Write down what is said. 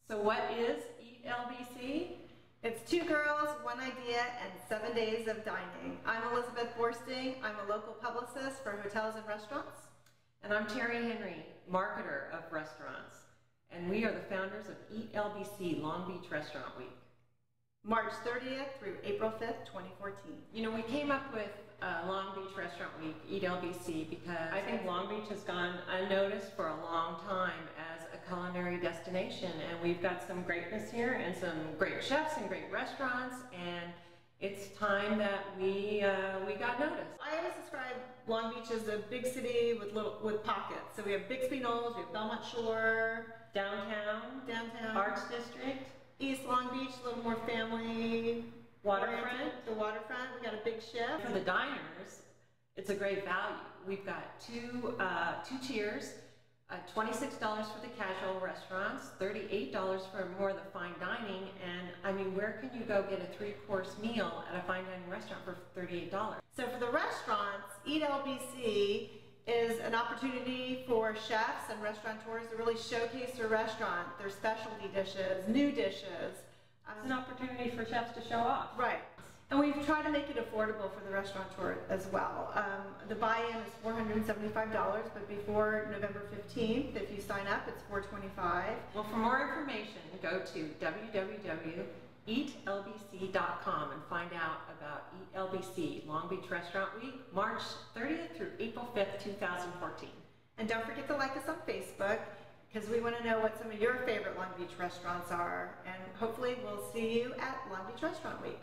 So what is Eat LBC? It's 2 girls, 1 idea, and 7 days of dining. I'm Elizabeth Borsting. I'm a local publicist for hotels and restaurants. And I'm Terry Henry, marketer of restaurants. And we are the founders of Eat LBC Long Beach Restaurant Week. March 30th through April 5th, 2014. You know, we came up with Long Beach Restaurant Week, Eat LBC, because I think Long Beach has gone unnoticed for a long time as a culinary destination. And we've got some greatness here and some great chefs and great restaurants. And it's time that we got noticed. I always describe Long Beach as a big city with pockets. So we have Bixby Knolls, we have Belmont Shore, Downtown, Arts District, East Long Beach, a little more family, waterfront. The waterfront, we got a big shift. For the diners, it's a great value. We've got two tiers, $26 for the casual restaurants, $38 for more of the fine dining, and I mean, where can you go get a 3-course meal at a fine dining restaurant for $38? So for the restaurants, Eat LBC is an opportunity for chefs and restaurateurs to really showcase their restaurant, their specialty dishes, new dishes. It's an opportunity for chefs to show off. Right. And we've tried to make it affordable for the restaurateur as well. The buy-in is $475, but before November 15th, if you sign up, it's $425. Well, for more information, go to www.eatlbc.com and find out about Eat LBC Long Beach Restaurant Week, March 30th through April 5th, 2014. And don't forget to like us on Facebook, because we want to know what some of your favorite Long Beach restaurants are, and hopefully we'll see you at Long Beach Restaurant Week.